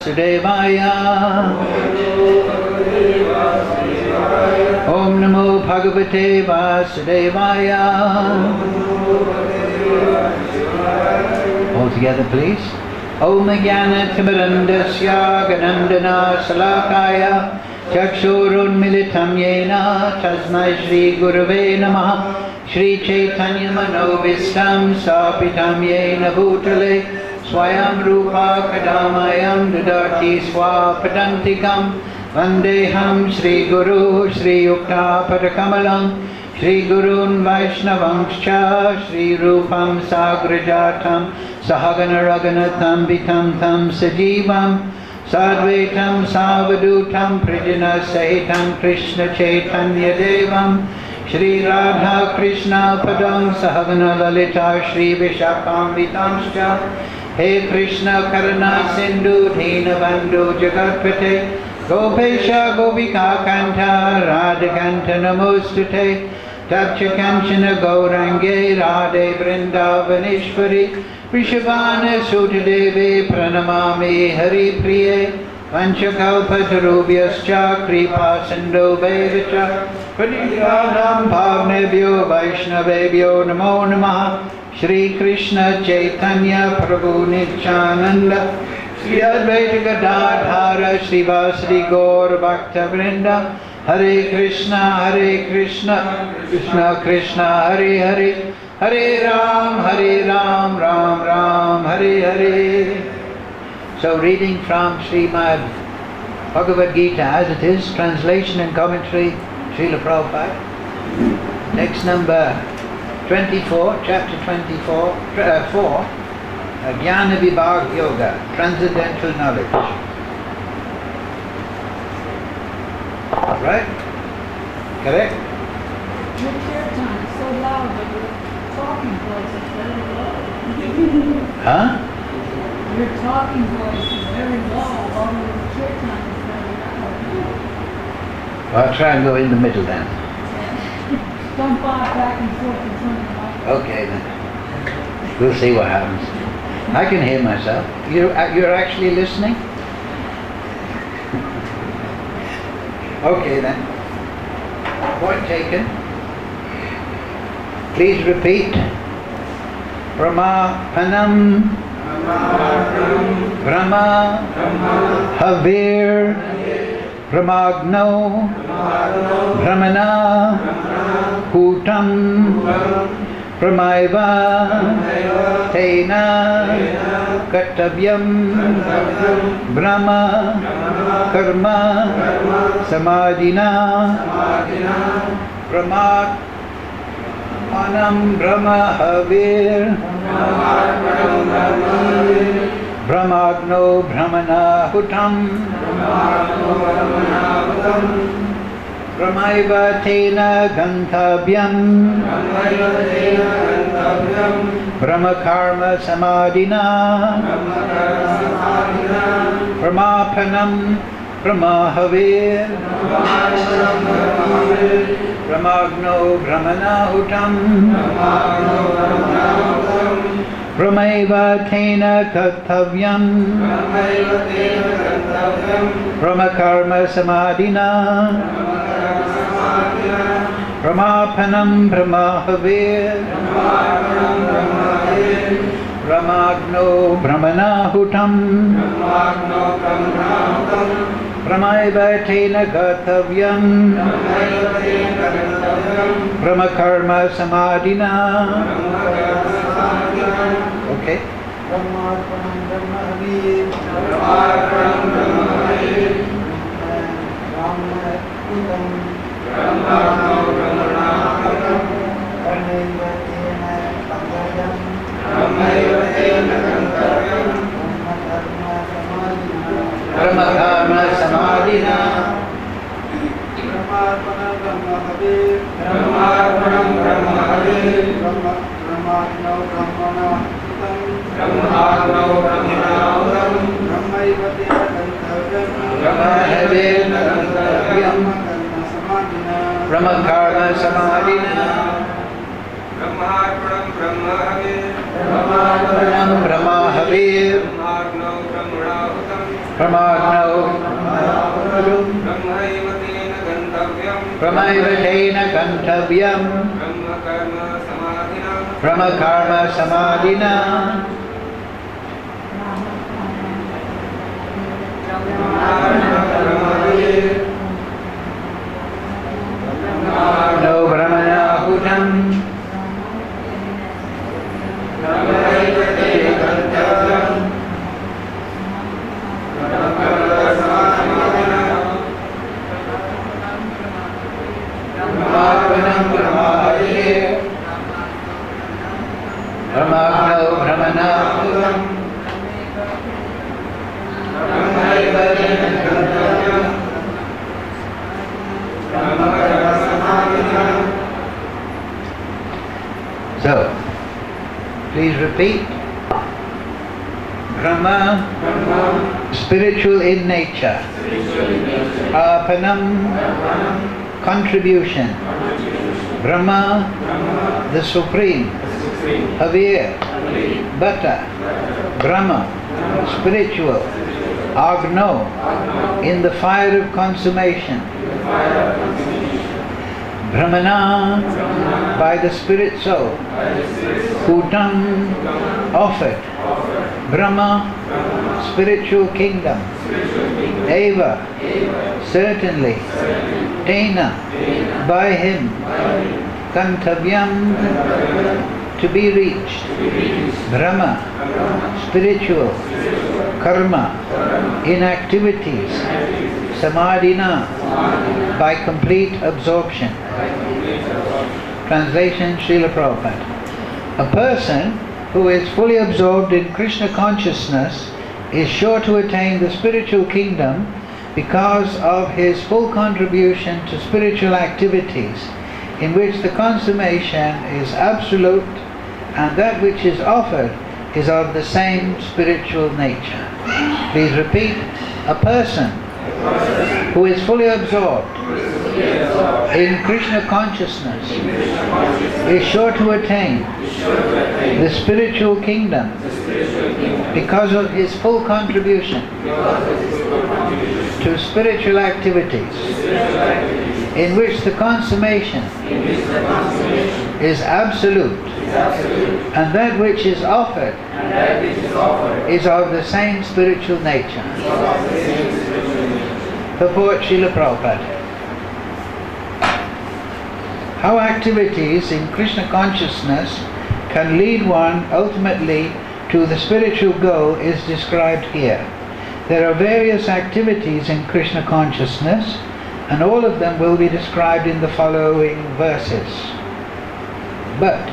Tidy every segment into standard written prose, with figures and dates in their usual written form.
Vasudevaya. Om Namo Bhagavate Vasudevaya. All together, please. Om Jnana Timirandasya Ganandana Salakaya Chakshurun Militam Yena Tasmai Shri Gurave Namaha Shri Chaitanya Manovistam Sapitam Yena Bhutale Swayam Rupa Kadamayam Dadati Swapadantikam Vandeham Shri Guru Shri Yukta Padakamalam Shri Gurun Vaishnavangscha Shri Rupam Sagrajatam Sahagana Raganatam Vitam Tam Sajivam Sadvaitam Savadutam Prijana Sahitam Krishna Chaitanya Devam Shri Radha Krishna Padam Sahagana Lalita Shri Vishakam Vitamscha He Krishna Karuna Sindhu Dina Bandhu Jagatpate Gopesha Gopika Kanta Radhakanta Namostute Tapcha Kanchana Gaurange Radhe Vrindavaneshwari Vrishabhana Sutadevi Pranamami Hari Priye Panchakalpatarubhyascha Kripa Sindhu Vedacha Pranidhanam Bhavnebhyo Vaishnavebhyo Namo Namaha Shri Krishna Chaitanya Prabhu Nityananda Shri Advaita Gadadhara Shri Vasadi Gaur Bhakta Vrinda Hare Krishna Krishna Krishna Hare Hare Hare Ram Ram Ram Hare Hare. So reading from Srimad Bhagavad Gita as it is, translation and commentary Srila Prabhupada, text number 24, chapter 24, 4, Jnana Vibhag Yoga, transcendental knowledge. Right? Correct? Your kirtan is so loud that your talking voice is very low. Huh? Your talking voice is very low, while your kirtan is very loud. I'll try and go in the middle then. Don't bob back and forth in front of the microphone. Okay then. We'll see what happens. I can hear myself. You're actually listening? Okay then. Point taken. Please repeat. Brahmapanam Brahma Havir Brahmagno Brahmana Hutam Brahmaiva Tena Kartavyam Brahma Karma Samadhina Brahma Anam Brahma Havir Brahmagno Brahmana Hutam Brahmaiva Tena Ganthabhyam Brahma Karma Samadhina Brahmapanam Brahma Havir Brahmagno Brahmana Hutam Brahmaiva Tena Kartavyam Brahma Karma Samadhina Brahmapanam Brahma Havir Brahmagno Brahmana Hutam Brahmaiva Tena Kartavyam Brahma Karma Samadhina. Okay. Brahmarpanam Brahmavi Brahma Karma Samadhina. Brahma Karma Samadhina. Brahmarpanam Brahmahave Brahmarpanam Brahmahave Brahmagno Brahmanahutam Pramagno Brahmaiva tena gantavyam Brahma karma samadhina No brahmana hutam Brahmagno brahmana hutam So, please repeat. Brahma, spiritual in nature. Arpanam, contribution. Brahma, the supreme. Havir, butter. Brahma, spiritual. Agno, in the fire of consummation. Brahmana, by the spirit soul. Hutam, offered. Brahma, spiritual kingdom. Eva, certainly. Tena, by him. Kantavyam, to be reached. Brahma, spiritual. Karma, in activities. Samadhina, by complete absorption. Translation, Srila Prabhupada. A person who is fully absorbed in Krishna consciousness is sure to attain the spiritual kingdom because of his full contribution to spiritual activities, in which the consummation is absolute and that which is offered is of the same spiritual nature. Please repeat. A person who is fully absorbed in Krishna consciousness is sure to attain the spiritual kingdom because of his full contribution to spiritual activities, in which the consummation is absolute and that which is offered is of the same spiritual nature. Purport, Srila Prabhupada. How activities in Krishna consciousness can lead one ultimately to the spiritual goal is described here. There are various activities in Krishna consciousness, and all of them will be described in the following verses. But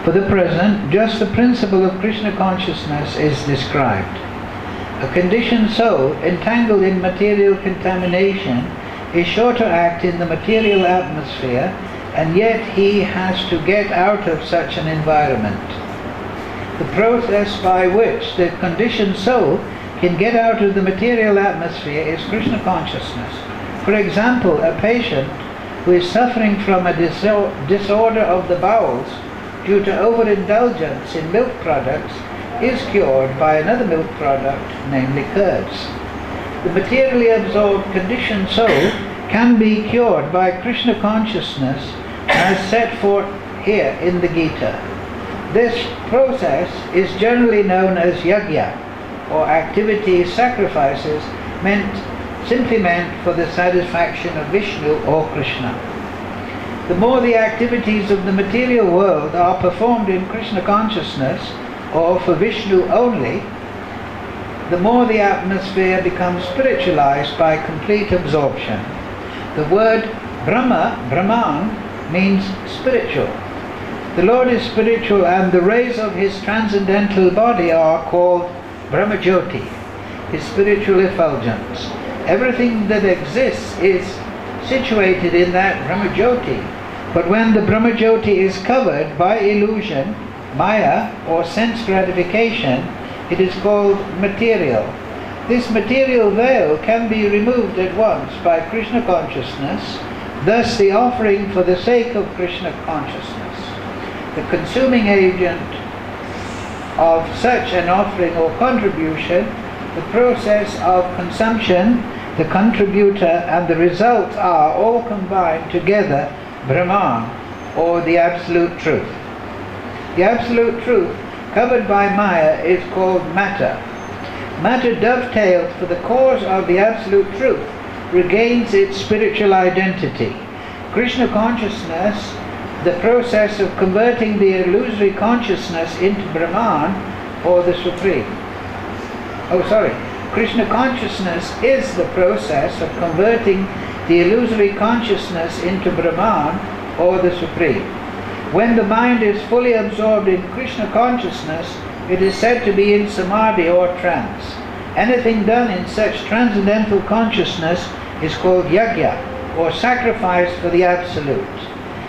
for the present, just the principle of Krishna consciousness is described. A conditioned soul entangled in material contamination is sure to act in the material atmosphere, and yet he has to get out of such an environment. The process by which the conditioned soul can get out of the material atmosphere is Krishna consciousness. For example, a patient who is suffering from a disorder of the bowels due to overindulgence in milk products is cured by another milk product, namely curds. The materially absorbed conditioned soul can be cured by Krishna consciousness as set forth here in the Gita. This process is generally known as yajna, or activities, sacrifices, simply meant for the satisfaction of Vishnu or Krishna. The more the activities of the material world are performed in Krishna consciousness, or for Vishnu only, the more the atmosphere becomes spiritualized by complete absorption. The word Brahma, Brahman, means spiritual. The Lord is spiritual, and the rays of his transcendental body are called Brahmajyoti, his spiritual effulgence. Everything that exists is situated in that Brahmajyoti, but when the Brahmajyoti is covered by illusion, Maya, or sense gratification, it is called material. This material veil can be removed at once by Krishna consciousness, thus the offering for the sake of Krishna consciousness. The consuming agent of such an offering or contribution the process of consumption, the contributor, and the result are all combined together Brahman, or the Absolute Truth. The Absolute Truth, covered by Maya, is called matter. Matter dovetailed for the cause of the Absolute Truth regains its spiritual identity. Krishna consciousness, the process of converting the illusory consciousness into Brahman, or the Supreme. Krishna consciousness is the process of converting the illusory consciousness into Brahman, or the Supreme. When the mind is fully absorbed in Krishna consciousness, it is said to be in samadhi or trance. Anything done in such transcendental consciousness is called yajna, or sacrifice for the Absolute.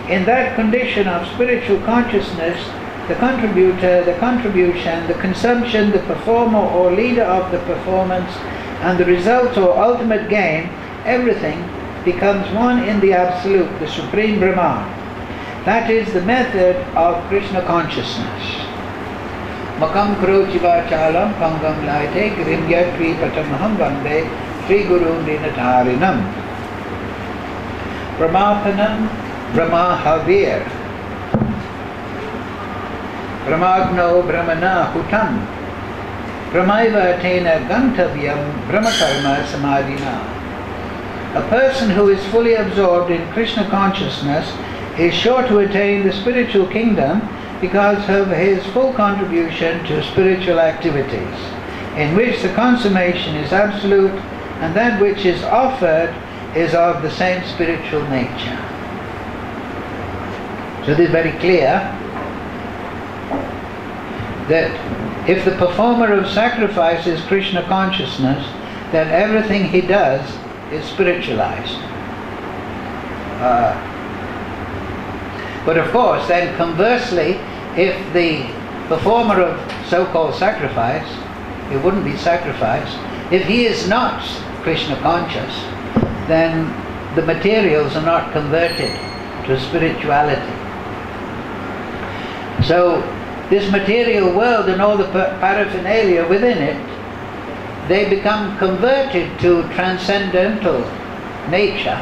In that condition of spiritual consciousness, the contributor, the contribution, the consumption, the performer or leader of the performance, and the result or ultimate gain, everything becomes one in the Absolute, the Supreme Brahman. That is the method of Krishna consciousness. Makam krochiva chalam pangam laite grimyatvi patamaham vande Sri Guru Ninatarinam. Brahmapanam Brahmahavir Brahmagno Brahmana Hutam Brahmaiva Tena Gantavyam Brahmakarma Samadhina. A person who is fully absorbed in Krishna consciousness is sure to attain the spiritual kingdom because of his full contribution to spiritual activities, in which the consummation is absolute and that which is offered is of the same spiritual nature. So this is very clear that if the performer of sacrifice is Krishna consciousness, then everything he does is spiritualized. But of course, then conversely, if the performer of so-called sacrifice, it wouldn't be sacrifice, if he is not Krishna conscious, then the materials are not converted to spirituality. So this material world and all the paraphernalia within it, they become converted to transcendental nature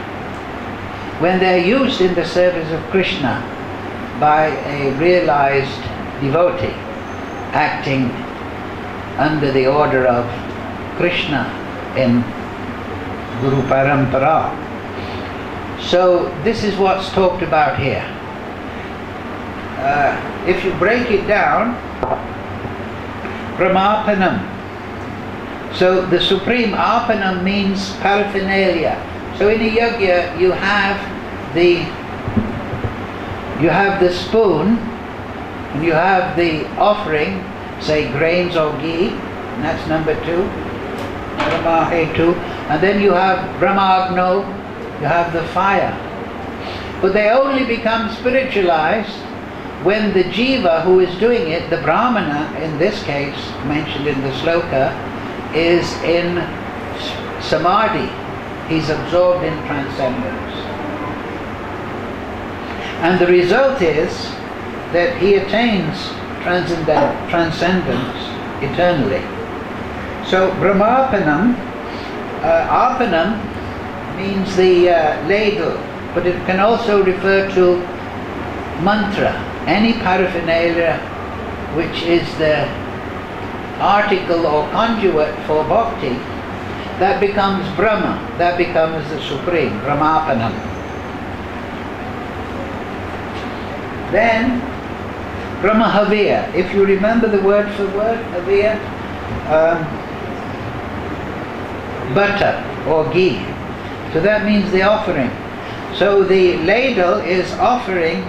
when they're used in the service of Krishna by a realized devotee acting under the order of Krishna in Guru Parampara. So this is what's talked about here. If you break it down, Brahmapanam. So the supreme arpanam means paraphernalia. So in a yajna you have the spoon, and you have the offering, say grains or ghee, and that's number 2, Brahma Hetu, and then you have Brahmagno, you have the fire. But they only become spiritualized when the jiva who is doing it, the Brahmana in this case, mentioned in the sloka, is in samadhi. He's absorbed in transcendence. And the result is that he attains transcendence eternally. So Brahmapanam, arpanam means the ladle, but it can also refer to mantra, any paraphernalia which is the article or conduit for bhakti, that becomes Brahma, that becomes the supreme, Brahmapanam. Then Brahmahavir, if you remember the word for word, Havir, butter or ghee. So that means the offering. So the ladle is offering,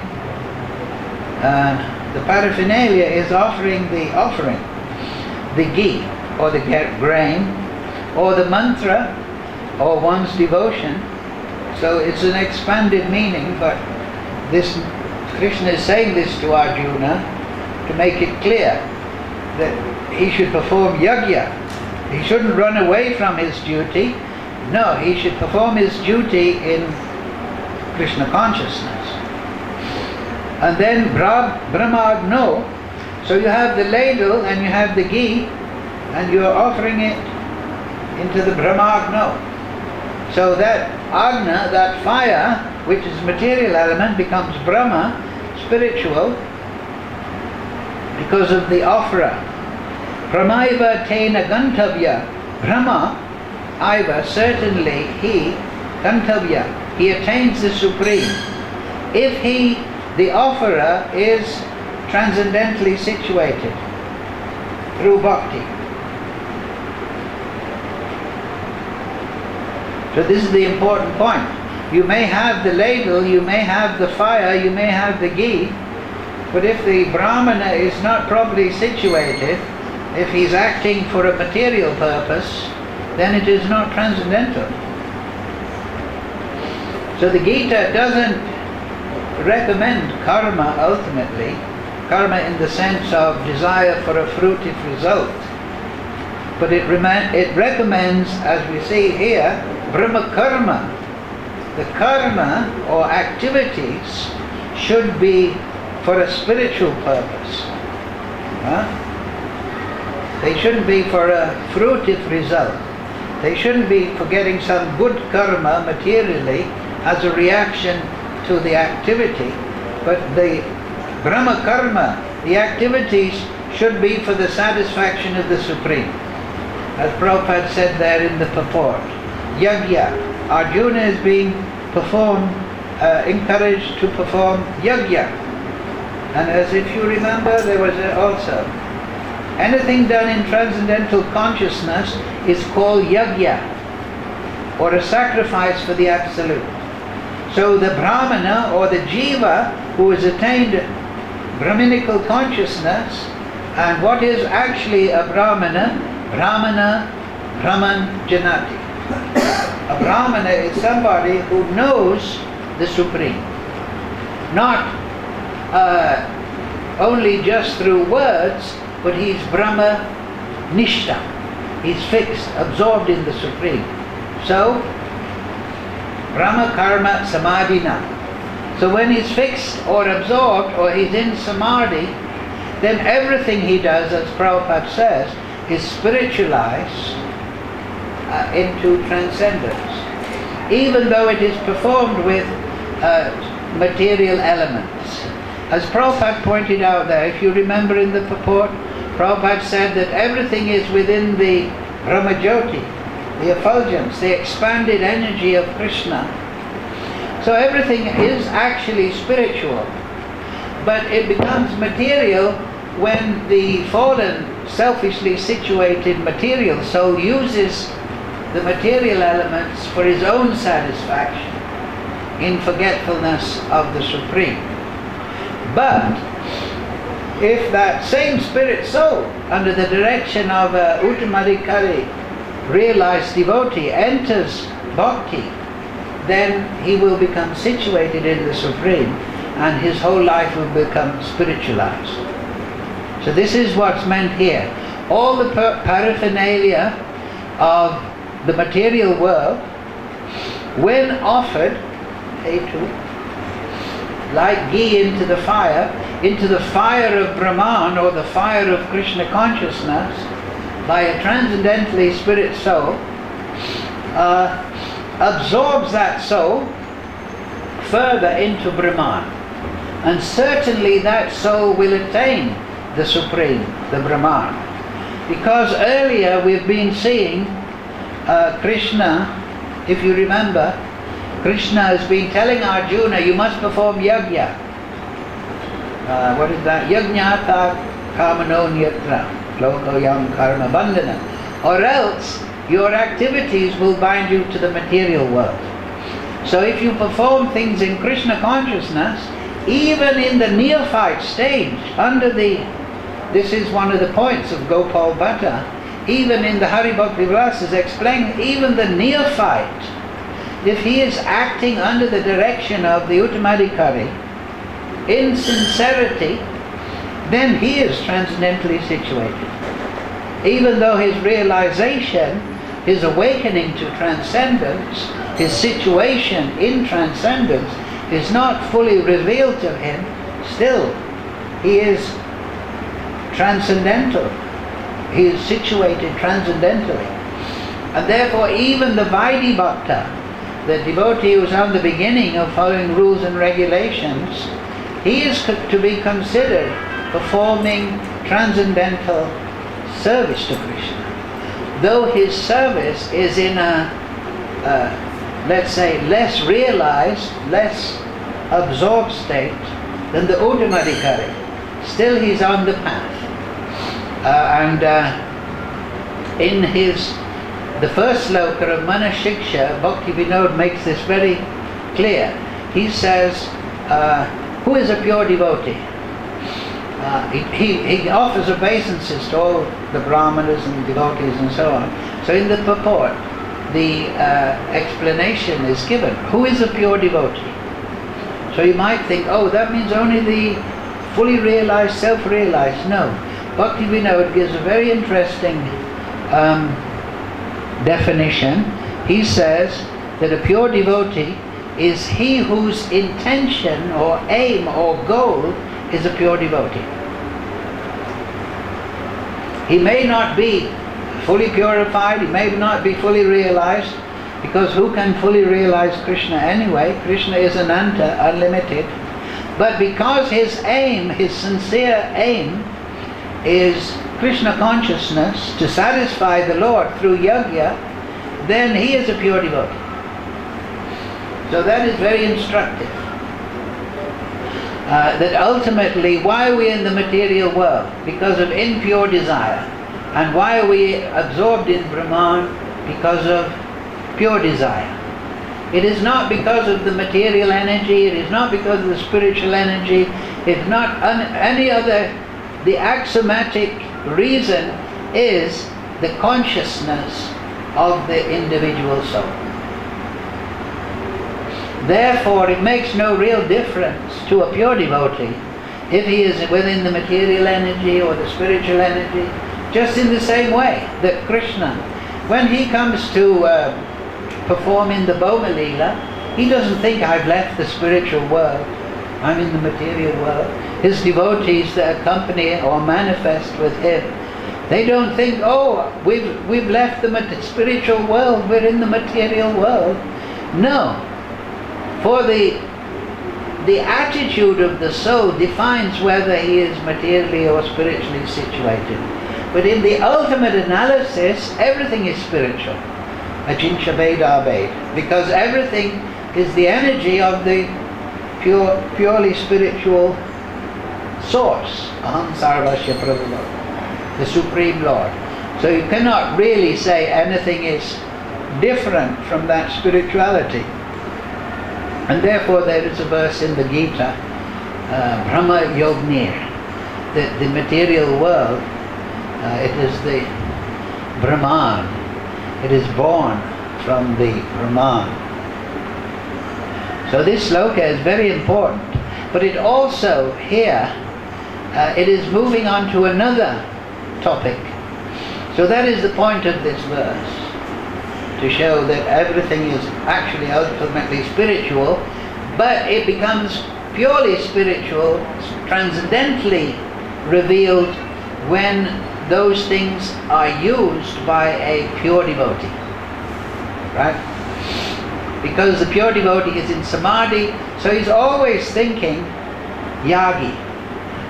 the paraphernalia is offering the ghee or the grain or the mantra or one's devotion. So it's an expanded meaning, but this Krishna is saying this to Arjuna to make it clear that he should perform yajna. He shouldn't run away from his duty. No, he should perform his duty in Krishna consciousness. And then Brahmagno, so you have the ladle and you have the ghee and you are offering it into the Brahmagno. So that Agna, that fire, which is material element, becomes Brahma, spiritual, because of the offerer. Brahmaiva tena gantavya. Brahma, Iva, certainly he, gantavya, he attains the supreme. If he, the offerer, is transcendentally situated through bhakti. So this is the important point. You may have the ladle, you may have the fire, you may have the ghee, but if the Brahmana is not properly situated, if he's acting for a material purpose, then it is not transcendental. So the Gita doesn't recommend karma ultimately, karma in the sense of desire for a fruitive result, but it recommends, as we see here, Brahma karma. The karma or activities should be for a spiritual purpose. They shouldn't be for a fruitive result. They shouldn't be for getting some good karma materially as a reaction to the activity, but the Brahma karma, the activities, should be for the satisfaction of the Supreme. As Prabhupada said there in the purport, Yajna, Arjuna is being encouraged to perform Yajna. And as if you remember, there was also, anything done in transcendental consciousness is called Yajna, or a sacrifice for the Absolute. So the Brahmana or the Jiva who has attained Brahminical consciousness, and what is actually a Brahmana? Brahmana Brahman Janati. A Brahmana is somebody who knows the Supreme. Not only just through words, but he's Brahma Nishta. He's fixed, absorbed in the Supreme. So, Brahma Karma Samadhina. So when he's fixed or absorbed or he's in Samadhi, then everything he does, as Prabhupada says, is spiritualized into transcendence, even though it is performed with material elements. As Prabhupada pointed out there, if you remember in the purport, Prabhupada said that everything is within the Brahmajyoti, the effulgence, the expanded energy of Krishna. So everything is actually spiritual, but it becomes material when the fallen, selfishly situated material soul uses the material elements for his own satisfaction in forgetfulness of the Supreme. But if that same spirit soul, under the direction of a Uttamadikari, realized devotee, enters bhakti, then he will become situated in the Supreme and his whole life will become spiritualized. So this is what's meant here. All the paraphernalia of the material world, when offered, like ghee into the fire of Brahman or the fire of Krishna consciousness, by a transcendentally spirit soul, absorbs that soul further into Brahman. And certainly that soul will attain the Supreme, the Brahman. Because earlier we've been seeing Krishna, if you remember, Krishna has been telling Arjuna, you must perform yajna. What is that? Yajnata kamano nyatra, lokoyam karma bandhana. Or else your activities will bind you to the material world. So if you perform things in Krishna consciousness, even in the neophyte stage, this is one of the points of Gopal Bhatta, even in the Hari Bhakti Vilasas explaining, even the neophyte, if he is acting under the direction of the Uttamadikari, in sincerity, then he is transcendentally situated. Even though his realization, his awakening to transcendence, his situation in transcendence is not fully revealed to him, still he is transcendental. He is situated transcendentally. And therefore even the Vaidhi Bhakta, the devotee who's on the beginning of following rules and regulations, he is to be considered performing transcendental service to Krishna. Though his service is in a, let's say, less realized, less absorbed state than the Uttamadhikari, still he's on the path. In the first sloka of Manashiksha, Bhakti Vinod makes this very clear. He says, who is a pure devotee? He offers obeisances to all the brahmanas and devotees and so on. So in the purport, the explanation is given. Who is a pure devotee? So you might think, oh, that means only the fully realized, self-realized. No. Bhakti Vinod gives a very interesting definition. He says that a pure devotee is he whose intention or aim or goal is a pure devotee. He may not be fully purified, he may not be fully realized, because who can fully realize Krishna anyway? Krishna is Ananta, unlimited. But because his aim, his sincere aim, is Krishna consciousness to satisfy the Lord through yajna, then he is a pure devotee. So that is very instructive. That ultimately, why are we in the material world? Because of impure desire. And why are we absorbed in Brahman? Because of pure desire. It is not because of the material energy, it is not because of the spiritual energy, it's not any other. The axiomatic reason is the consciousness of the individual soul. Therefore, it makes no real difference to a pure devotee if he is within the material energy or the spiritual energy, just in the same way that Krishna, when he comes to perform in the Bhoma Leela, he doesn't think, I've left the spiritual world, I'm in the material world. His devotees that accompany or manifest with him, they don't think, oh, we've left the spiritual world, we're in the material world. No. For the attitude of the soul defines whether he is materially or spiritually situated. But in the ultimate analysis, everything is spiritual. Achincha Veda Ved. Because everything is the energy of the purely spiritual source. Aham Sarvasya Prabhu, the Supreme Lord. So you cannot really say anything is different from that spirituality. And therefore there is a verse in the Gita, Brahma Yognir, that the material world, it is the Brahman, it is born from the Brahman. So this sloka is very important, but it also here, it is moving on to another topic. So that is the point of this verse, to show that everything is actually ultimately spiritual, but it becomes purely spiritual, transcendently revealed when those things are used by a pure devotee. Right? Because the pure devotee is in samadhi, so he's always thinking yagi.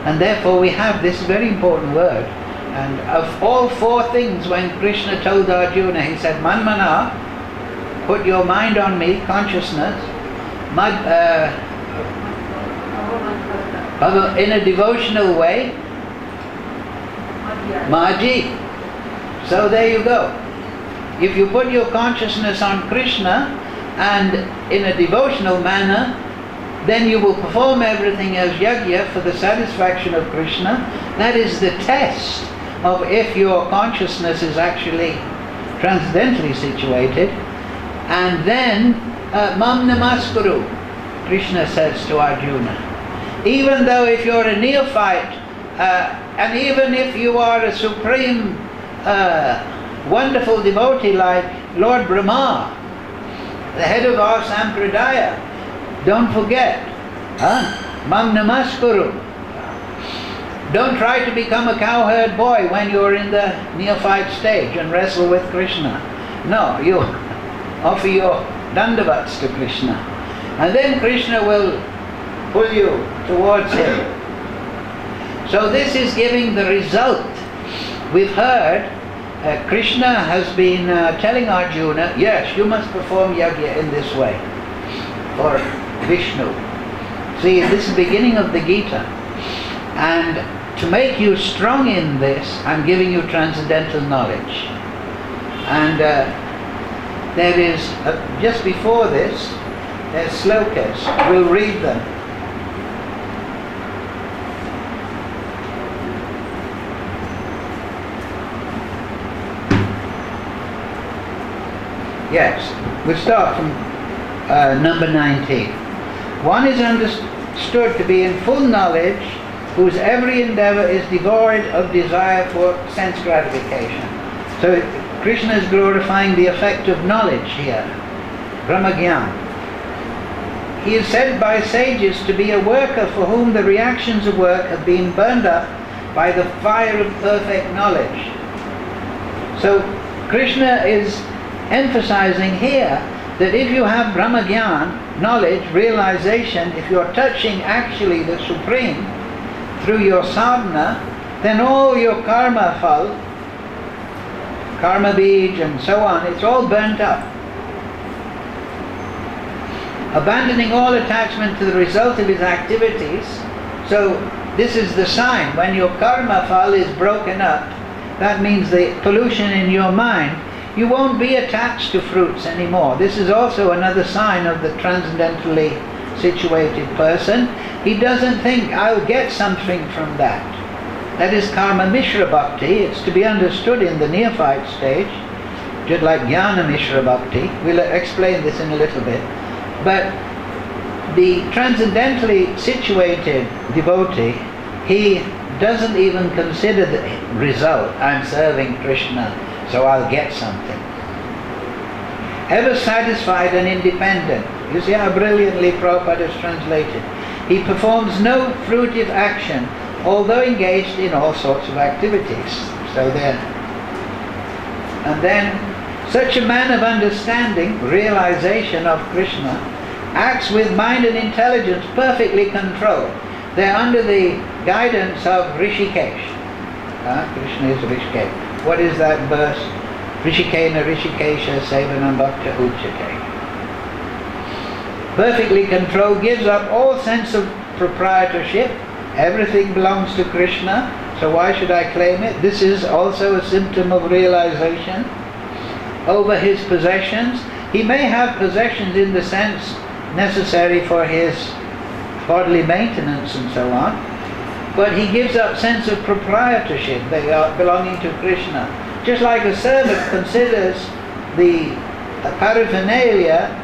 And therefore we have this very important word. And of all four things, when Krishna told Arjuna, he said, Manmana, put your mind on me, consciousness, in a devotional way, Maji. So there you go. If you put your consciousness on Krishna and in a devotional manner, then you will perform everything as yajna for the satisfaction of Krishna. That is the test of if your consciousness is actually transcendently situated. And then Mam Namaskuru, Krishna says to Arjuna, even though if you're a neophyte, and even if you are a supreme wonderful devotee like Lord Brahma, the head of our sampradaya, don't forget, Mam Namaskuru. Don't try to become a cowherd boy when you're in the neophyte stage and wrestle with Krishna. No, you offer your dandavats to Krishna. And then Krishna will pull you towards him. So this is giving the result. We've heard Krishna has been telling Arjuna, yes, you must perform yajna in this way for Vishnu. See, this is the beginning of the Gita. And to make you strong in this, I'm giving you transcendental knowledge. And there is, just before this, there's slokas. We'll read them. Yes, we'll start from number 19. One is understood to be in full knowledge, whose every endeavor is devoid of desire for sense gratification. So Krishna is glorifying the effect of knowledge here, Brahmagyan. He is said by sages to be a worker for whom the reactions of work have been burned up by the fire of perfect knowledge. So Krishna is emphasizing here that if you have Brahmagyan, knowledge, realization, if you're touching actually the Supreme through your sadhana, then all your karma phal, karma bij and so on, it's all burnt up. Abandoning all attachment to the result of his activities, so this is the sign, when your karma phal is broken up, that means the pollution in your mind, you won't be attached to fruits anymore. This is also another sign of the transcendentally situated person. He doesn't think, I'll get something from that. That is karma mishra bhakti. It's to be understood in the neophyte stage, just like jnana mishra bhakti. We'll explain this in a little bit. But the transcendentally situated devotee, he doesn't even consider the result. I'm serving Krishna, so I'll get something. Ever satisfied and independent. You see how brilliantly Prabhupada has translated. He performs no fruitive action, although engaged in all sorts of activities. So there. And then, such a man of understanding, realization of Krishna, acts with mind and intelligence perfectly controlled. They're under the guidance of Rishikesh. Krishna is Rishikesh. What is that verse? Rishikena Rishikesha Sevanam Bhakta Uchate. Perfectly controlled, gives up all sense of proprietorship. Everything belongs to Krishna, so why should I claim it? This is also a symptom of realization. Over his possessions, he may have possessions in the sense necessary for his bodily maintenance and so on, but he gives up sense of proprietorship. They are belonging to Krishna. Just like a servant considers the paraphernalia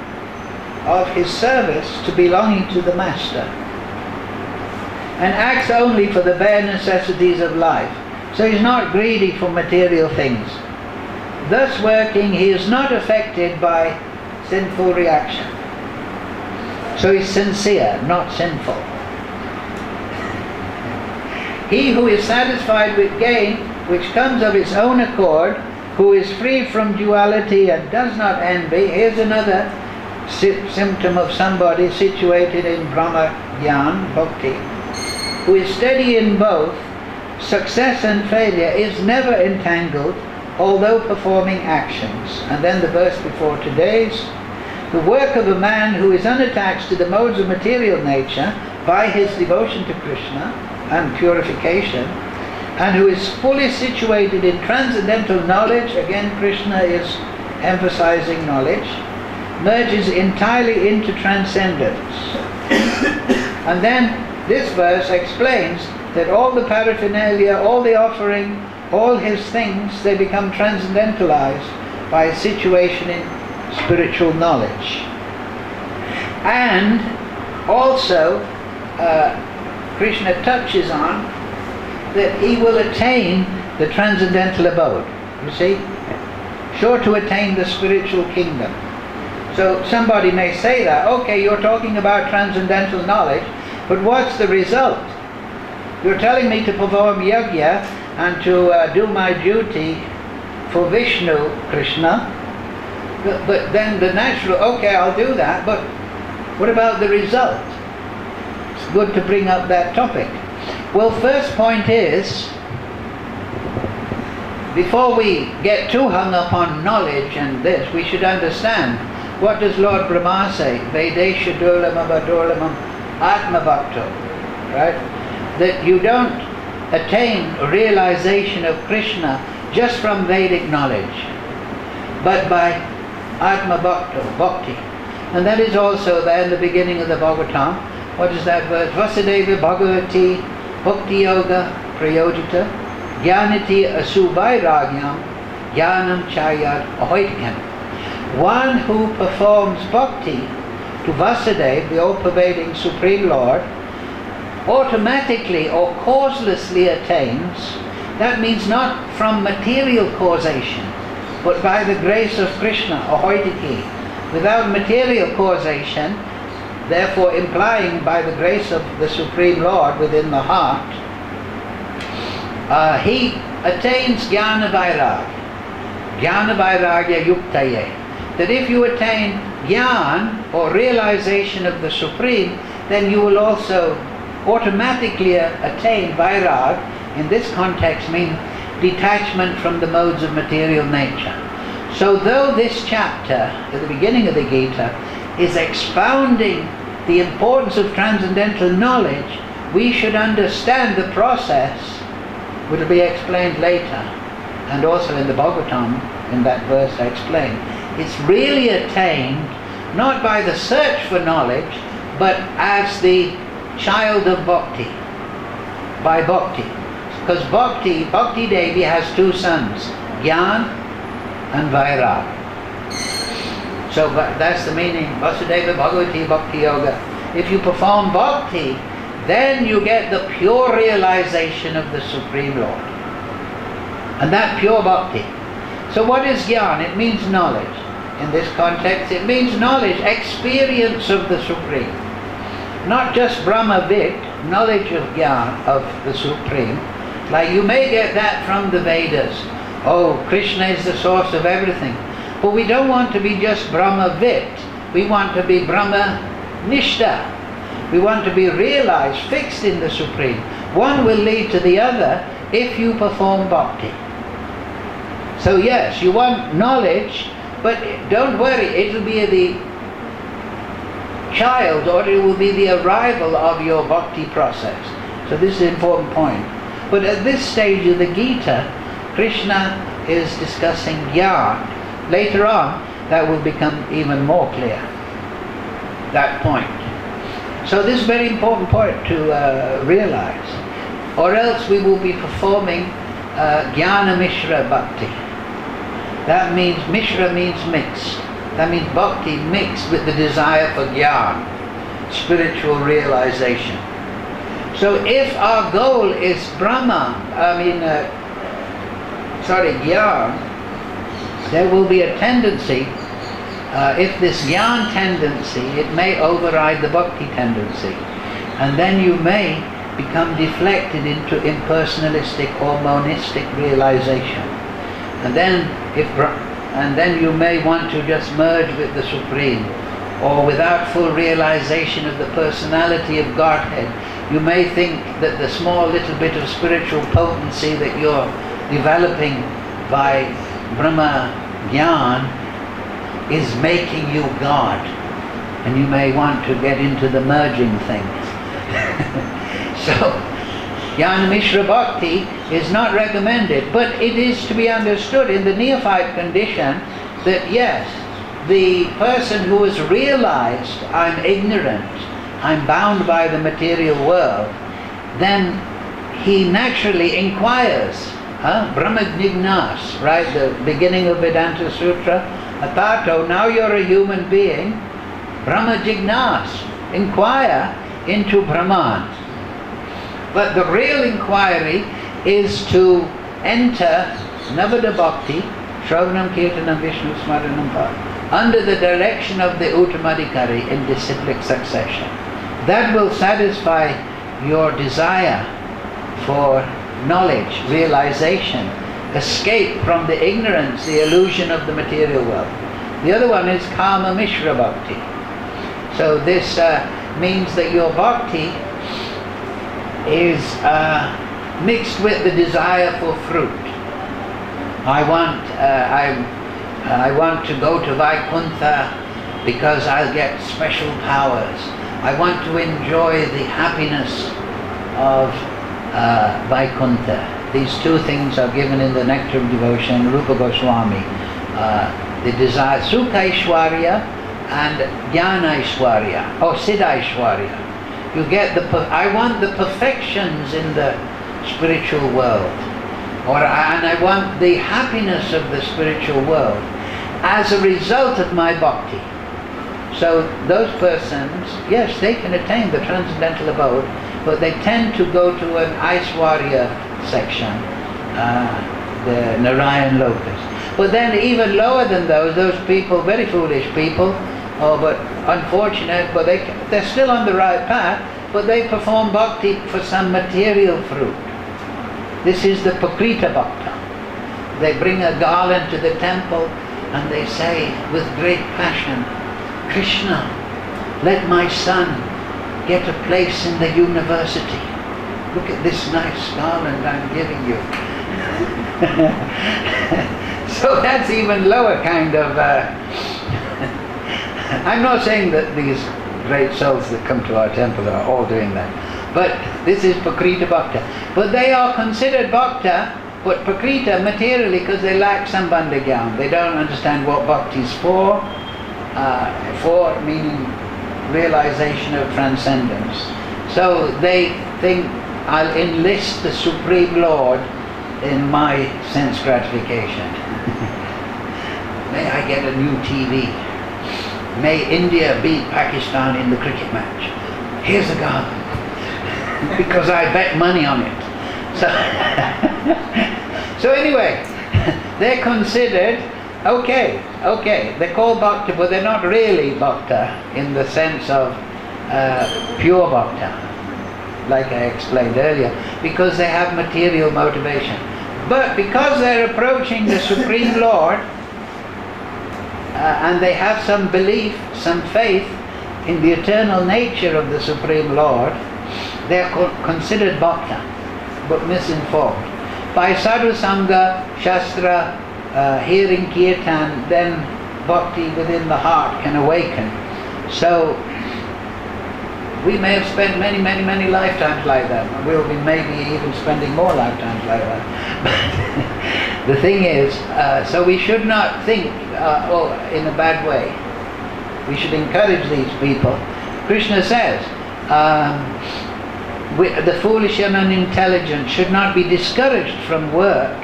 of his service to belonging to the master, and acts only for the bare necessities of life. So he's not greedy for material things. Thus working, he is not affected by sinful reaction. So he's sincere, not sinful. He who is satisfied with gain, which comes of his own accord, who is free from duality and does not envy, here's another symptom of somebody situated in Brahma Gyan, Bhakti, who is steady in both. Success and failure is never entangled, although performing actions. And then the verse before today's, the work of a man who is unattached to the modes of material nature by his devotion to Krishna and purification, and who is fully situated in transcendental knowledge, again Krishna is emphasizing knowledge, merges entirely into transcendence. And then this verse explains that all the paraphernalia, all the offering, all his things, they become transcendentalized by a situation in spiritual knowledge. And also Krishna touches on that he will attain the transcendental abode. You see? Sure to attain the spiritual kingdom. So somebody may say that, okay, you're talking about transcendental knowledge, but what's the result? You're telling me to perform yajna and to do my duty for Vishnu, Krishna, But then the natural, okay, I'll do that, but what about the result? It's good to bring up that topic. Well, first point is, before we get too hung up on knowledge and this, we should understand, what does Lord Brahma say? Vedesha durlamam adurlamam atma bhakto. Right? That you don't attain realization of Krishna just from Vedic knowledge, but by atma bhakti. And that is also there in the beginning of the Bhagavatam. What is that verse? Vasudeva Bhagavati Bhakti Yoga Prayojita Jnaniti Asuvairagyam Jnanam Chayat Ahoitikam. One who performs bhakti to Vasudeva, the all-pervading Supreme Lord, automatically or causelessly attains, that means not from material causation, but by the grace of Krishna, ahoitiki, without material causation, therefore implying by the grace of the Supreme Lord within the heart, he attains jnana vairagya yuktaye. That if you attain jnana or realization of the Supreme, then you will also automatically attain vairag. In this context means detachment from the modes of material nature. So though this chapter at the beginning of the Gita is expounding the importance of transcendental knowledge, we should understand the process, which will be explained later, and also in the Bhagavatam, in that verse I explained. It's really attained not by the search for knowledge, but as the child of bhakti, by bhakti. Because Bhakti Devi has two sons, Jnana and Vairag. So that's the meaning, Vasudeva Bhagavati Bhakti Yoga. If you perform bhakti, then you get the pure realization of the Supreme Lord. And that pure bhakti. So what is jnana? It means knowledge. In this context, it means knowledge, experience of the Supreme. Not just Brahma-vid, knowledge of jnana, of the Supreme. Like you may get that from the Vedas. Oh, Krishna is the source of everything. But we don't want to be just Brahma-vid. We want to be Brahma-nishta. We want to be realized, fixed in the Supreme. One will lead to the other if you perform bhakti. So yes, you want knowledge, but don't worry, it will be the child, or it will be the arrival of your bhakti process. So this is an important point. But at this stage of the Gita, Krishna is discussing jnana. Later on, that will become even more clear, that point. So this is a very important point to realize. Or else we will be performing jnana mishra bhakti. That means, mishra means mixed. That means bhakti mixed with the desire for jnana, spiritual realization. So if our goal is jnana, there will be a tendency, if this jnana tendency, it may override the bhakti tendency. And then you may become deflected into impersonalistic or monistic realization. And then you may want to just merge with the Supreme, or without full realization of the personality of Godhead, you may think that the small little bit of spiritual potency that you're developing by Brahma Jnana is making you God. And you may want to get into the merging thing. So, Jnana Mishra Bhakti is not recommended, but it is to be understood in the neophyte condition that yes, the person who has realized I'm ignorant, I'm bound by the material world, then he naturally inquires, Brahmajnignas, right, the beginning of Vedanta Sutra, Atato, now you're a human being, Brahmajnignas, inquire into Brahman. But the real inquiry is to enter Navada Bhakti, Shravanam Kirtanam Vishnu Smaranam Bhakti, under the direction of the Uttamadikari in disciplic succession. That will satisfy your desire for knowledge, realization, escape from the ignorance, the illusion of the material world. The other one is Kama Mishra Bhakti. So this means that your bhakti is mixed with the desire for fruit. I want to go to Vaikuntha because I'll get special powers. I want to enjoy the happiness of Vaikuntha. These two things are given in the Nectar of Devotion, Rupa Goswami. The desire, Sukha Aishwarya and Jnana Aishwarya, or Siddha Aishwarya. You get I want the perfections in the spiritual world. And I want the happiness of the spiritual world as a result of my bhakti. So those persons, yes, they can attain the transcendental abode, but they tend to go to an Aishwarya section, the Narayan Lokas. But then even lower than those people, very foolish people, but unfortunate, but they're still on the right path, but they perform bhakti for some material fruit. This is the Pakrita Bhakta. They bring a garland to the temple and they say with great passion, Krishna, let my son get a place in the university. Look at this nice garland I'm giving you. So that's even lower kind of... I'm not saying that these great souls that come to our temple are all doing that. But this is Pakrita Bhakta. But they are considered Bhakta, but Pakrita materially because they lack Sambandha Gyan. They don't understand what Bhakti is for. For meaning realization of transcendence. So they think, I'll enlist the Supreme Lord in my sense gratification. May I get a new TV. May India beat Pakistan in the cricket match. Here's a garland. Because I bet money on it. So anyway, they're considered, okay, they're called Bhakta, but they're not really Bhakta in the sense of pure Bhakta, like I explained earlier, because they have material motivation. But because they're approaching the Supreme Lord, and they have some belief, some faith in the eternal nature of the Supreme Lord, they are considered Bhakta, but misinformed. By Sadhu Sangha, Shastra, hearing Kirtan, then Bhakti within the heart can awaken. So we may have spent many, many, many lifetimes like that. We'll be maybe even spending more lifetimes like that. But the thing is, so we should not think in a bad way. We should encourage these people. Krishna says, the foolish and unintelligent should not be discouraged from work,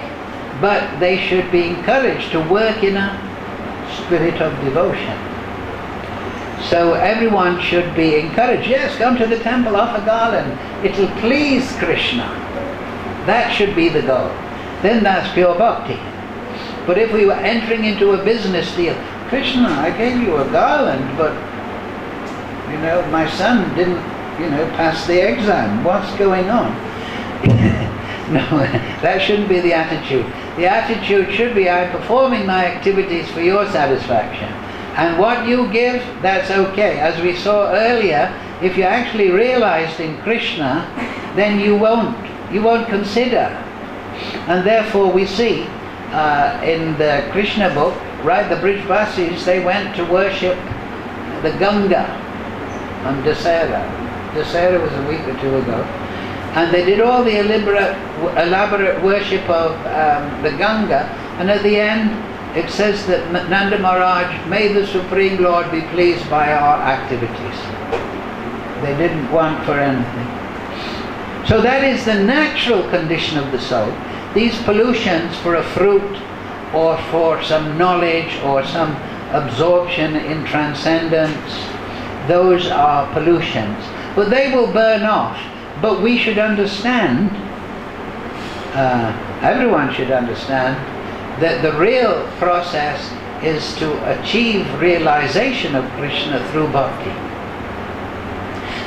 but they should be encouraged to work in a spirit of devotion. So everyone should be encouraged. Yes, come to the temple, offer garland. It'll please Krishna. That should be the goal. Then that's pure bhakti. But if we were entering into a business deal, Krishna, I gave you a garland, but my son didn't pass the exam. What's going on? No, that shouldn't be the attitude. The attitude should be, I'm performing my activities for your satisfaction. And what you give, that's okay. As we saw earlier, if you actually realized in Krishna, then you won't consider. And therefore we see in the Krishna book, right, the Brijvasis, they went to worship the Ganga on Dasera. Dasera was a week or two ago. And they did all the elaborate worship of the Ganga. And at the end, it says that Nanda Maharaj, may the Supreme Lord be pleased by our activities. They didn't want for anything. So that is the natural condition of the soul. These pollutions for a fruit or for some knowledge or some absorption in transcendence, those are pollutions. But they will burn off. But we should understand, everyone should understand, that the real process is to achieve realization of Krishna through bhakti.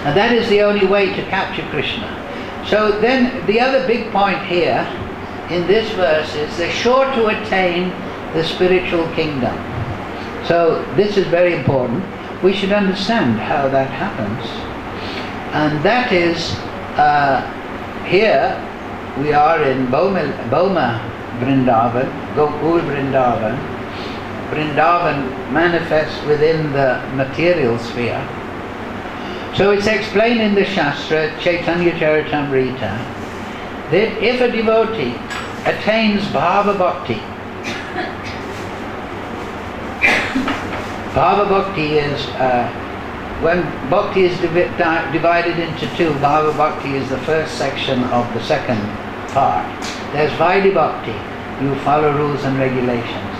And that is the only way to capture Krishna. So then the other big point here in this verse is they're sure to attain the spiritual kingdom. So this is very important. We should understand how that happens. And that is, here we are in Boma Vrindavan, Gokul Vrindavan. Vrindavan manifests within the material sphere. So it's explained in the Shastra, Chaitanya Charitamrita, that if a devotee attains Bhava Bhakti, Bhava Bhakti is, when Bhakti is divided into two, Bhava Bhakti is the first section of the second part. There's Vaidhi Bhakti, you follow rules and regulations,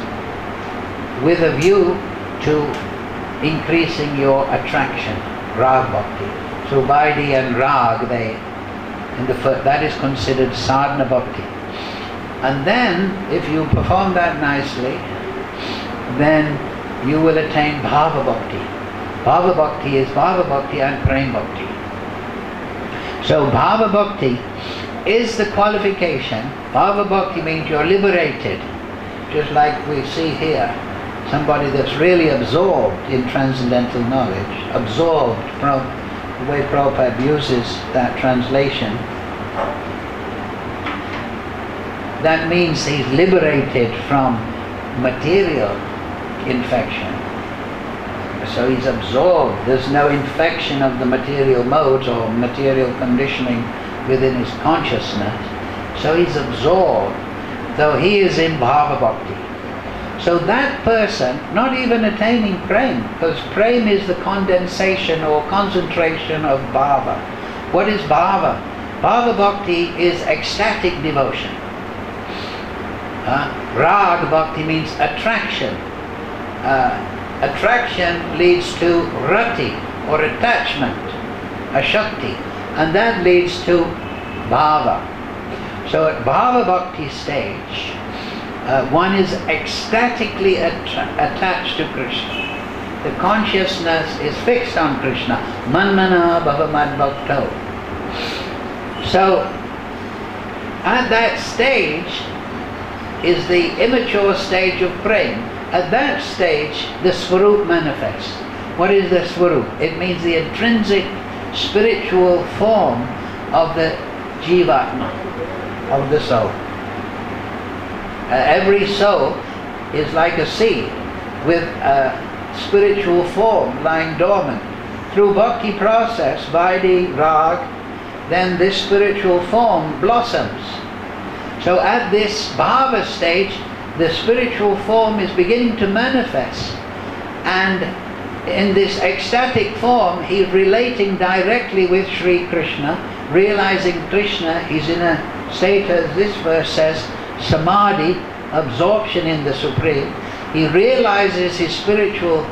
with a view to increasing your attraction, Rag Bhakti. So Vaidhi and Rag, that is considered Sadhana Bhakti. And then, if you perform that nicely, then you will attain Bhava Bhakti. Bhava Bhakti is Bhava Bhakti and Prem Bhakti. So Bhava Bhakti is the qualification. Bhava Bhakti means you're liberated, just like we see here. Somebody that's really absorbed in transcendental knowledge, absorbed, the way Prabhupada uses that translation. That means he's liberated from material infection. So he's absorbed. There's no infection of the material modes or material conditioning within his consciousness. So he's absorbed, though he is in Bhava Bhakti. So that person, not even attaining Prem, because Prem is the condensation or concentration of Bhava. What is Bhava? Bhava Bhakti is ecstatic devotion. Rag Bhakti means attraction. Attraction leads to rati or attachment, ashakti, and that leads to bhava. So at Bhava Bhakti stage, one is ecstatically attached to Krishna. The consciousness is fixed on Krishna. Manmana bhavamad bhakto. So at that stage is the immature stage of Prem. At that stage, the Swarup manifests. What is the Swarup? It means the intrinsic spiritual form of the Jivatma, of the soul. Every soul is like a seed with a spiritual form lying dormant. Through bhakti process, Vaidhi, Rag, then this spiritual form blossoms. So at this Bhava stage, the spiritual form is beginning to manifest, and in this ecstatic form he's relating directly with Sri Krishna, realizing Krishna. He's in a state, as this verse says, samadhi, absorption in the Supreme. He realizes his spiritual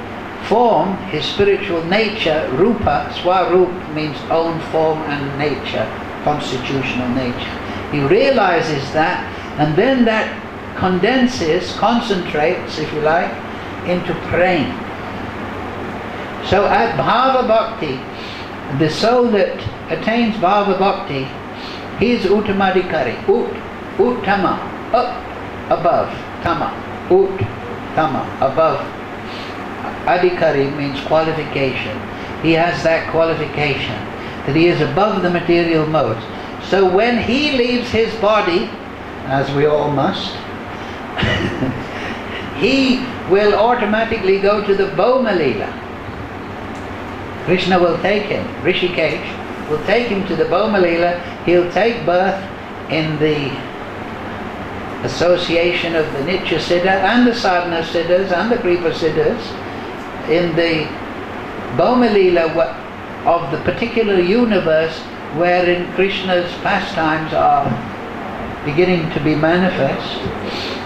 form, his spiritual nature, rupa. Swarup means own form and nature, constitutional nature. He realizes that, and then that condenses, concentrates, if you like, into Prem. So at Bhava Bhakti, the soul that attains Bhava Bhakti, he is Uttamadikari. Uttama, up, above. Tama, Tama, above. Adhikari means qualification. He has that qualification, that he is above the material modes. So when he leaves his body, as we all must, he will automatically go to the Boma Leela. Krishna will take him, Rishikesh will take him to the Boma Leela. He'll take birth in the association of the Nitya Siddha and the Sadhana Siddhas and the Kripa Siddhas, in the Boma Leela of the particular universe wherein Krishna's pastimes are beginning to be manifest.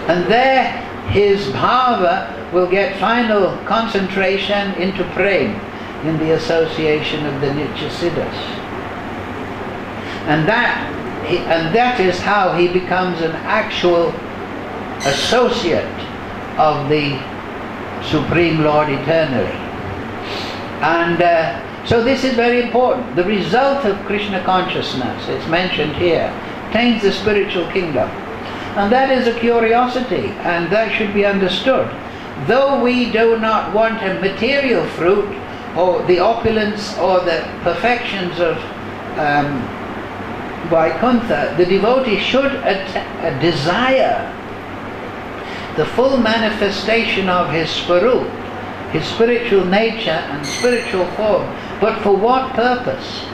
And there his bhava will get final concentration into Prem in the association of the Nitya Siddhas. And that is how he becomes an actual associate of the Supreme Lord eternally. And so this is very important. The result of Krishna consciousness, it's mentioned here, attains the spiritual kingdom. And that is a curiosity, and that should be understood, though we do not want a material fruit or the opulence or the perfections of Vaikuntha, the devotee should desire the full manifestation of his Swarup, his spiritual nature and spiritual form. But for what purpose?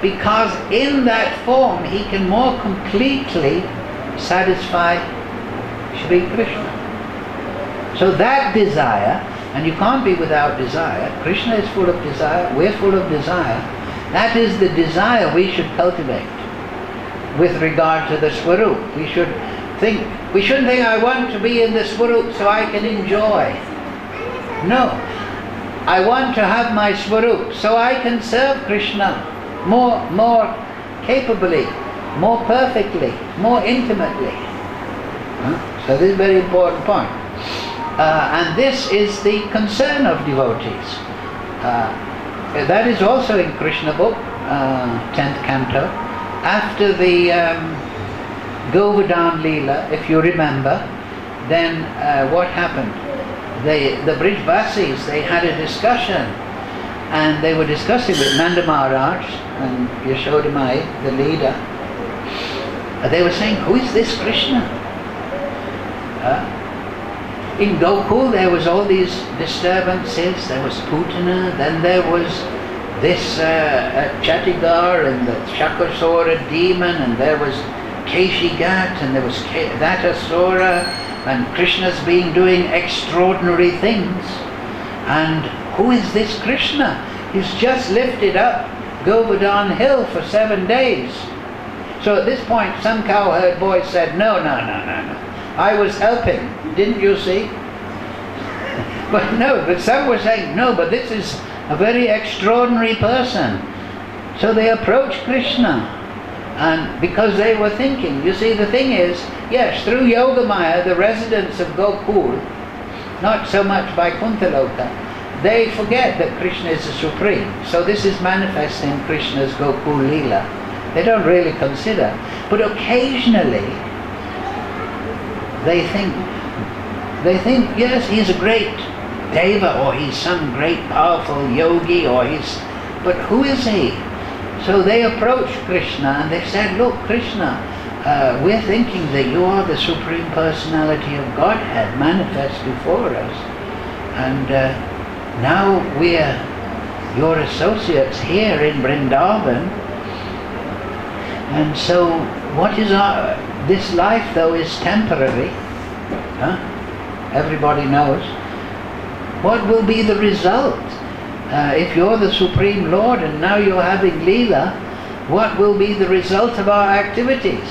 Because in that form he can more completely satisfy Sri Krishna. So that desire, and you can't be without desire, Krishna is full of desire, we're full of desire, that is the desire we should cultivate with regard to the Swarup. We shouldn't think, I want to be in the Swarup so I can enjoy. No. I want to have my Swarup so I can serve Krishna more capably, more perfectly, more intimately. So this is a very important point. And this is the concern of devotees. That is also in Krishna book, 10th canto. After the Govardhan Leela, if you remember, then what happened? The Brijvasis, they had a discussion, and they were discussing with Nanda Maharaj and Yashodamai, the leader. They were saying, who is this Krishna? In Gokul there was all these disturbances. There was Putana, then there was this Chatigar and the Shakasura demon, and there was Keshigat, and there was that Asura, and Krishna's been doing extraordinary things. And who is this Krishna? He's just lifted up Govardhan Hill for 7 days. So at this point some cowherd boy said, no. I was helping, didn't you see? But some were saying, no, but this is a very extraordinary person. So they approached Krishna, and because they were thinking, you see, the thing is, yes, through Yogamaya, the residents of Gokul, not so much Vaikuntha Loka, they forget that Krishna is the Supreme. So this is manifest in Krishna's Gokul Leela. They don't really consider. But occasionally, they think, yes, he's a great Deva, or he's some great powerful yogi, but who is he? So they approached Krishna and they said, look, Krishna, we're thinking that you are the Supreme Personality of Godhead manifest before us. And now we're your associates here in Vrindavan. And so what is this life though is temporary. Everybody knows. What will be the result? If you're the Supreme Lord and now you're having Leela, what will be the result of our activities?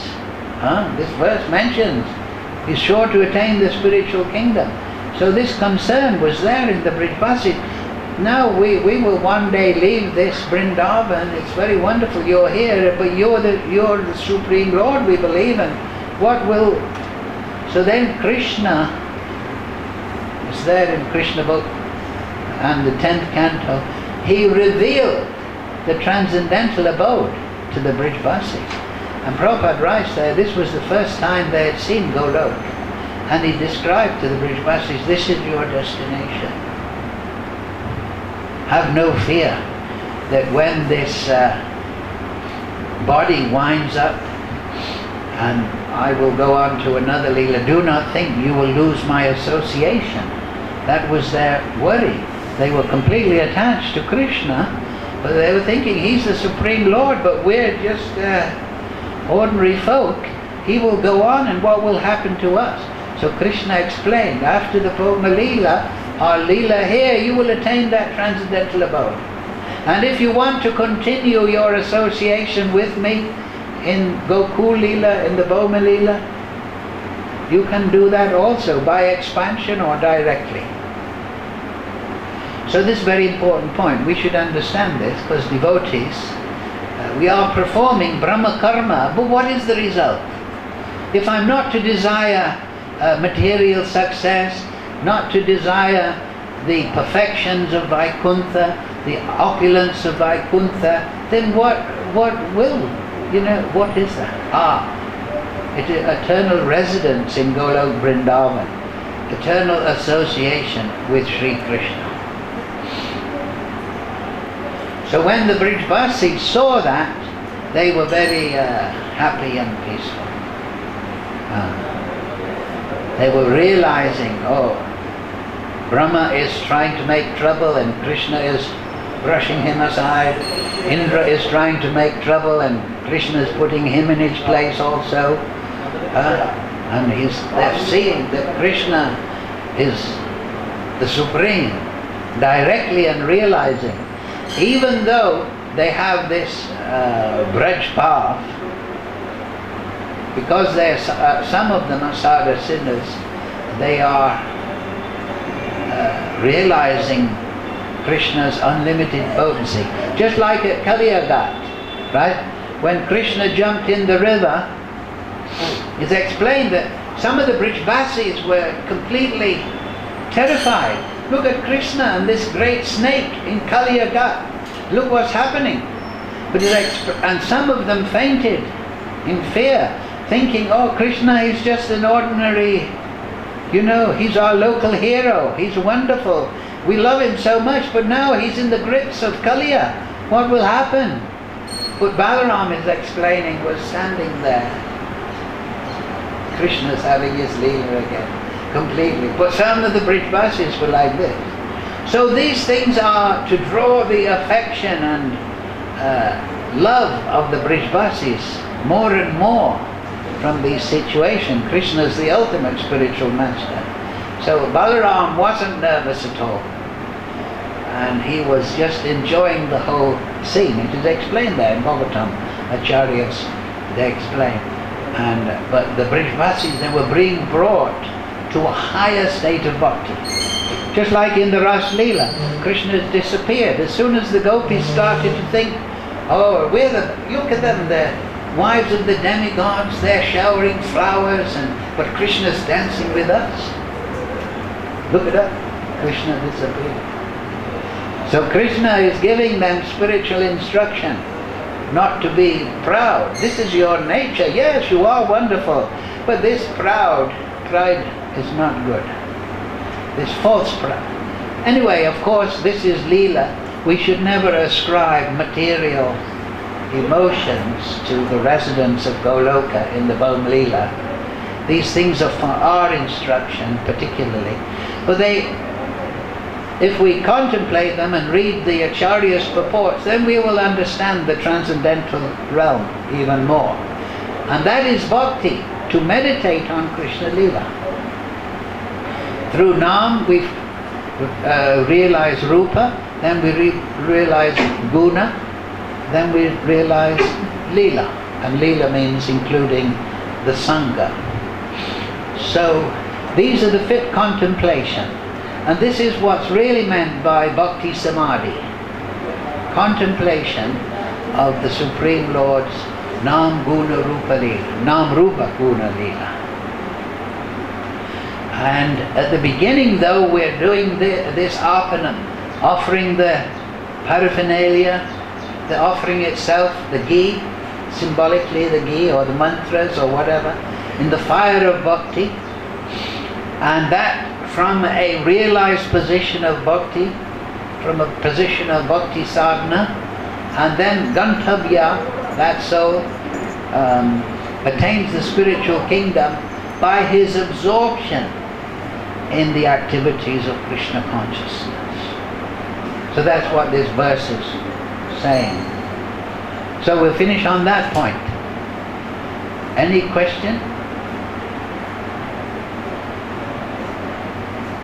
This verse mentions he's sure to attain the spiritual kingdom. So this concern was there in the Brijvasis. Now we will one day leave this Vrindavan. It's very wonderful you're here, but you're the Supreme Lord, we believe, and what will... So then Krishna is there in Krishna book and the 10th canto. He revealed the transcendental abode to the Brijvasis. And Prabhupada writes there, this was the first time they had seen Golok. And he described to the Brijvasis, this is your destination. Have no fear that when this body winds up and I will go on to another Leela, do not think you will lose my association. That was their worry. They were completely attached to Krishna, but they were thinking he's the Supreme Lord, but we're just ordinary folk. He will go on, and what will happen to us? So Krishna explained, after the Purna Leela, our Leela here, you will attain that transcendental abode. And if you want to continue your association with me in Gokul Leela, in the Bhoma Leela, you can do that also by expansion or directly. So this is a very important point. We should understand this, because devotees, we are performing Brahma Karma, but what is the result? If I'm not to desire material success, not to desire the perfections of Vaikuntha, the opulence of Vaikuntha, then what is that? It is eternal residence in Golok Vrindavan. eternal association with Sri Krishna. So when the Brijvasis saw that, they were very happy and peaceful. They were realizing, oh, Brahma is trying to make trouble and Krishna is brushing him aside. Indra is trying to make trouble and Krishna is putting him in his place also. And they're seeing that Krishna is the Supreme, directly, and realizing, even though they have this Braj path, because some of them are sadhu sinners, they are realizing Krishna's unlimited potency. Just like at Kaliyagat, right? When Krishna jumped in the river, it's explained that some of the Brijvasis were completely terrified. Look at Krishna and this great snake in Kaliyagat. Look what's happening. But and some of them fainted in fear, thinking, oh, Krishna is just an ordinary, he's our local hero. He's wonderful. We love him so much, but now he's in the grips of Kaliya. What will happen? But Balaram is explaining, was standing there. Krishna's having his leela again, completely. But some of the Brijvasis were like this. So these things are to draw the affection and love of the Brijvasis more and more from these situations. Krishna is the ultimate spiritual master. So Balaram wasn't nervous at all. And he was just enjoying the whole scene. It is explained there in Bhagavatam. Acharyas, they explain. But the Brijvasis, they were being brought to a higher state of bhakti. Just like in the Ras Leela, Krishna has disappeared. As soon as the gopis started to think, oh, look at them, they're wives of the demigods, they're showering flowers, but Krishna's dancing with us. Look it up. Krishna disappeared. So Krishna is giving them spiritual instruction, not to be proud. This is your nature. Yes, you are wonderful. But this pride is not good. This false pride. Anyway, of course, this is Leela. We should never ascribe material emotions to the residents of Goloka in the Bhom Leela. These things are for our instruction particularly. But if we contemplate them and read the Acharya's purports, then we will understand the transcendental realm even more. And that is bhakti, to meditate on Krishna Leela. Through Nam we realize Rupa, then we realize Guna, then we realize Leela. And Leela means including the Sangha. So these are the fit contemplation. And this is what's really meant by Bhakti Samadhi. Contemplation of the Supreme Lord's Nam Guna Rupa Leela, Nam Rupa Guna Leela. And at the beginning, though, we're doing this arpanam, offering the paraphernalia, the offering itself, the ghee, symbolically the ghee or the mantras or whatever, in the fire of bhakti, and that from a realized position of bhakti, from a position of bhakti sadhana, and then Gantavya, that soul, attains the spiritual kingdom by his absorption in the activities of Krishna consciousness. So that's what this verse is saying. So we'll finish on that point. Any question?